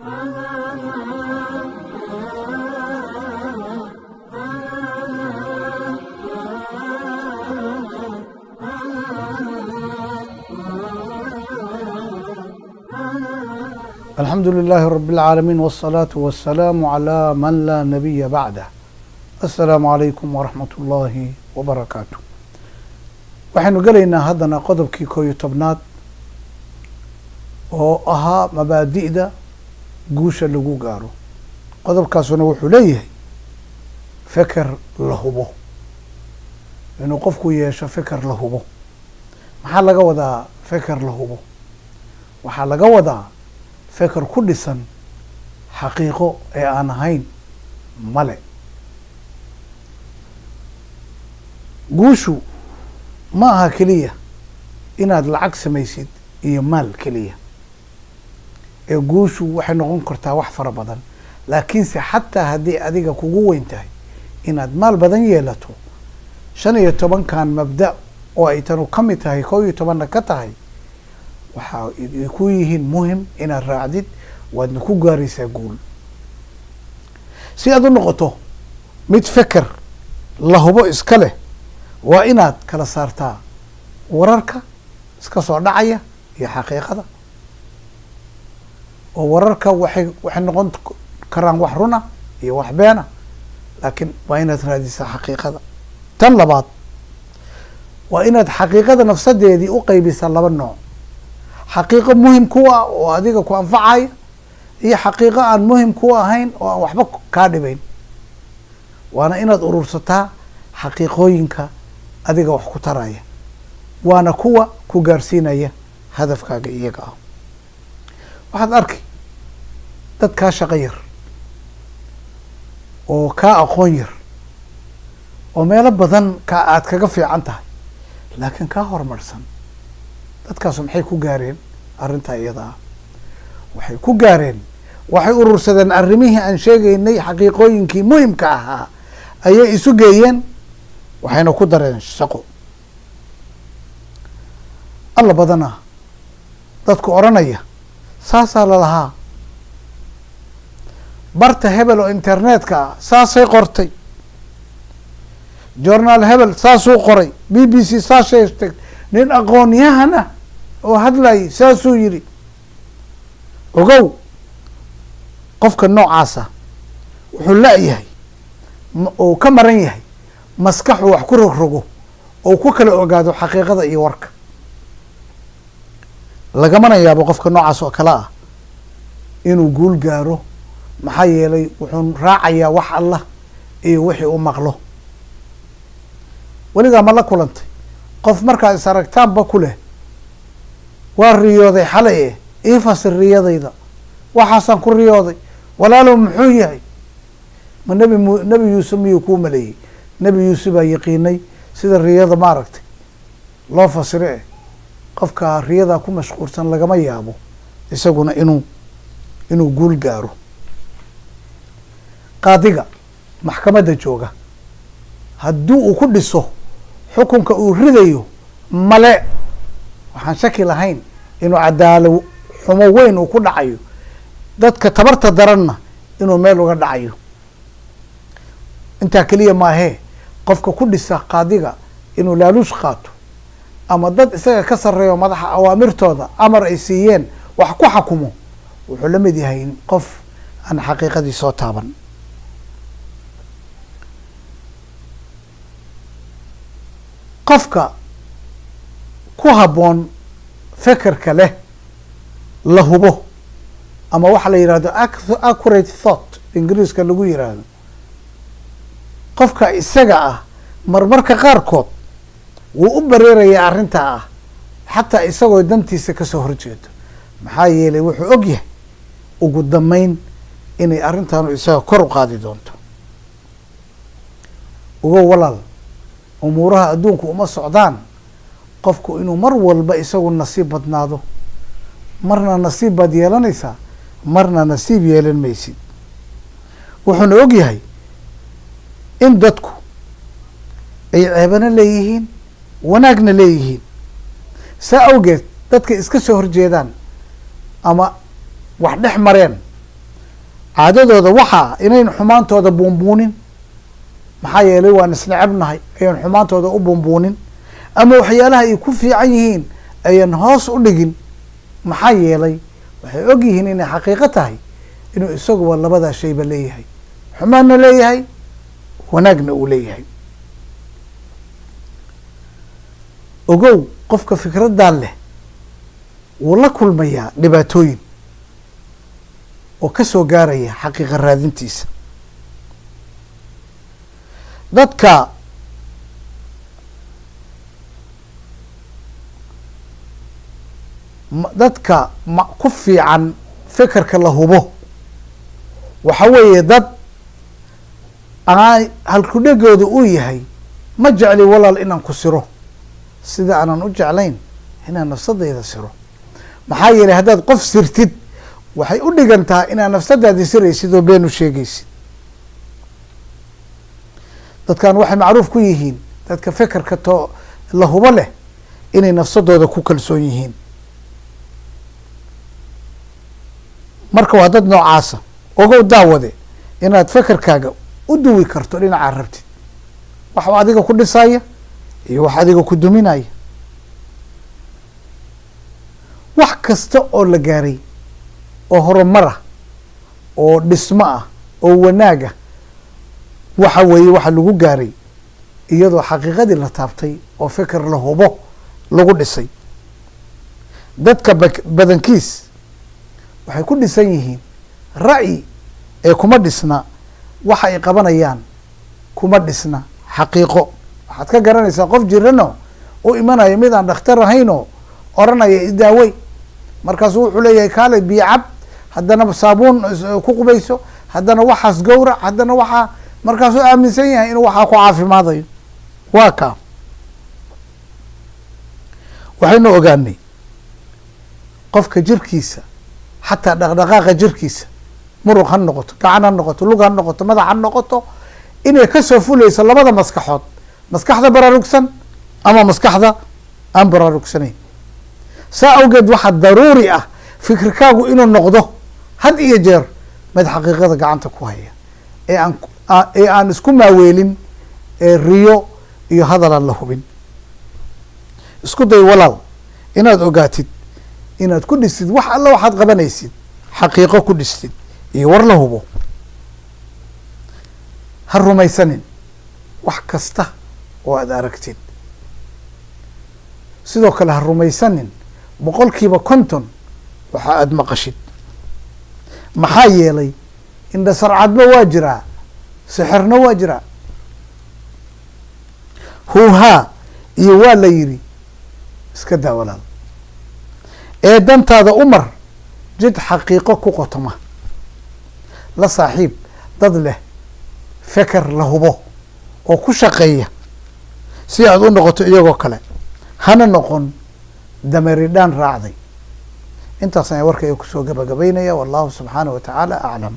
الحمد لله رب العالمين والصلاة والسلام على من لا نبي بعده. السلام عليكم ورحمة الله وبركاته. waxaynu gelaynaa haddana qodobkii 11aad oo ahaa mabaadi'da guusha lagu gaaro. qodobkaasuna wuxuu leeyahay feker la hubo, inuu qofku yeesho feker la hubo. maxaa laga wadaa feker la hubo? waxaa laga wadaa feker ku dhisan xaqiiqo ee aan ahayn male. guushu ma aha keliya inaad lacag samaysid iyo maal keliya, ee guushu waxay noqon kartaa wax fara badan. laakiinse xataa haddii adiga kugu weyn tahay inaad maal badan yeelato, 15 mabda oo ay tanu ka mid tahay 11na ka tahay, waxaa ku yihiin muhim inaad raacdid, waadna ku gaaraysaa guul. si aad u noqoto mid feker la hubo iska leh, waa inaad kala saartaa wararka iska soo dhacaya iyo xaqiiqada. oo wararka waxay noqon karaan wax runa iyo wax beena, laakiin waa inaad raadisaa xaqiiqada. tan labaad waa inaad xaqiiqada nafsadeedii u qaybisaa 2 nooc: xaqiiqo muhim ku ah oo adiga ku anfacaya, iyo xaqiiqo aan muhim ku ahayn oo aan waxba kaa dhibayn. waana inaad urursataa xaqiiqooyinka adiga wax ku taraya, waana kuwa ku gaarsiinaya hadafkaaga iyaga ah. waxaad arki dad kaa shaqo yar oo kaa aqoon yar oo meelo badan aad kaga fiican tahay, laakiin kaa horumarsan. dadkaasu maxay ku gaareen arrintaa iyada ah? waxay ku gaareen, waxay urursadeen arrimihii aan sheegaynay, xaqiiqooyinkii muhimka ahaa ayay isu geeyeen, waxayna ku dareen shaqo. alla badana dadku odhanaya saasaa lalahaa, barta hebel oo internetka ah saasay qortay, journaal hebel saasuu qoray, b b c saas sheegtay, nin aqoon-yahana oo hadlayay saasuu yidhi. ogow, qofka noocaasa wuxuu la-yahay oo ka maran yahay maskaxu wax ku rogrogo oo ku kala ogaado xaqiiqada iyo warka. lagamana yaabo qofka noocaas oo kale ah inuu guul gaaro, maxaa yeelay wuxuu raacayaa wax allah iyo wixii u maqlo. weligaa ma la kulantay qof markaa is aragtaanba ku leh waa riyooday xalay ii fasir riyadayda, waxaasaan ku riyooday, walaalow muxuu yahay? ma nebi yuusuf miyuu kuu maleeyey? nebi yuusuf baa yaqiinay sida riyada maaragtay loo fasire. qofka riyadaa ku mashquulsan lagama yaabo isaguna inuu guul gaaro. qaadiga maxkamadda jooga haddii uu ku dhiso xukunka uu ridayo male, waxaan shaki lahayn inuu cadaalo xumo weyn uu ku dhacayo, dadka tabarta daranna inuu meel uga dhacayo. intaa keliya maahee, qofka ku dhisa qaadiga inuu laaluush qaato, ama dad isaga ka sarreeyo madaxa awaamirtooda amar ay siiyeen wax ku xakumo, wuxuu la mid yahay qof aan xaqiiqadii soo taaban. qofka ku habboon fekerka leh la hubo, ama waxa la yihahdo accurate thought ingiriiska lagu yihahdo, qofka isaga ah marmarka qaarkood wuu u bareerayaa arrintaa ah, xataa isagoo dantiisa kasoo horjeedo. maxaa yeelay wuxuu og yahay ugu dambeyn inay arrintaanu isaga kor u qaadi doonto. ugo walaal, umuuraha adduunku uma socdaan qofku inuu mar walba isagu nasiib badnaado. marna nasiib baad yeelanaysaa, marna nasiib yeelan maysid. wuxuuna og yahay in dadku ay ceebana leeyihiin, wanaagna leeyihiin. saa awgeed dadka iska soo horjeedaan ama wax dhex mareen caadadooda waxaa inayn xumaantooda buunbuunin maxaa yeelay waan isnecebnahay ayaan xumaantooda u buunbuunin ama waxyaalaha ay ku fiican yihiin ayaan hoos u dhigin maxaa yeelay waxay og yihiin inay xaqiiqo tahay inuu isaguba labadaa shayba leeyahay xumaanna leeyahay wanaagna uu leeyahay ogow qofka fikraddaa leh wuu la kulmayaa dhibaatooyin oo ka soo gaaraya xaqiiqa raadintiisa dadka ku fiican fikirka la hubo waxa weeye dad halkudhegooda uu yahay ma jecli walaal inaan ku siro sida aanan u jeclayn inaan nafsadayda siro maxaa yeelay haddaad qof sirtid waxay u dhigantaa inaad nafsadaadi siraysid oo been u sheegaysid dadkan waxay macruuf ku yihiin dadka fikirka la hubo leh inay nafsadooda ku kalsoon yihiin marka waa dad noocaasa ogow daawade inaad fikirkaaga u duwi karto dhinacaad rabtid wax adiga ku dhisaya iyo wax adiga ku duminaya wax kasta oo la gaaray oo horumar ah oo dhismo ah oo wanaag ah waxa weeye waxa lagu gaaray iyadoo xaqiiqadii la taabtay oo fikir la hubo lagu dhisay dadka badankiis waxay ku dhisan yihiin ra'yi ee kuma dhisna waxa ay qabanayaan kuma dhisna xaqiiqo waxaad ka garanaysaa qof jirano u imanaya mid aan dhakhtar ahaynoo oranaya idaawey markaasuu wuxuu leeyahay kaalay biyo cab haddana saabuun ku qubayso haddana waxaas gowrac haddana waxaa markaasuu aaminsan yahay inuu waxaa ku caafimaadayo waa kaa waxaynu ogaanay qofka jirkiisa xataa dhaqdhaqaaqa jirkiisa muruq ha noqoto gacan ha noqoto lug ha noqoto madax ha noqoto inay kasoo fulayso labada maskaxood maskaxda baraarugsan ama maskaxda aan baraarugsanayn saa awgeed waxaa daruuri ah fikirkaagu inuu noqdo had iyo jeer mid xaqiiqada gacanta ku haya ee aan isku maaweelin riyo iyo hadal aan la hubin isku day walaal inaad ogaatid inaad ku dhistid wax alla waxaad qabanaysid xaqiiqo ku dhistid iyo war la hubo ha rumaysanin wax kasta oo aad aragtid sidoo kale ha rumaysanin 100% waxa aad maqashid maxaa yeelay indha sarcadba waa jiraa sixirna waa jiraa huuhaa iyo waa la yidhi iska daa walaal ee dantaada u mar jid xaqiiqo ku qotoma la saaxiib dad leh fikir la hubo oo ku shaqeeya si aad u noqoto iyagoo kale hana noqon dameeridhaan raacday intaas ayaan warkayga kusoo gabagabaynaya wallahu subxaanahu wa tacaala aclam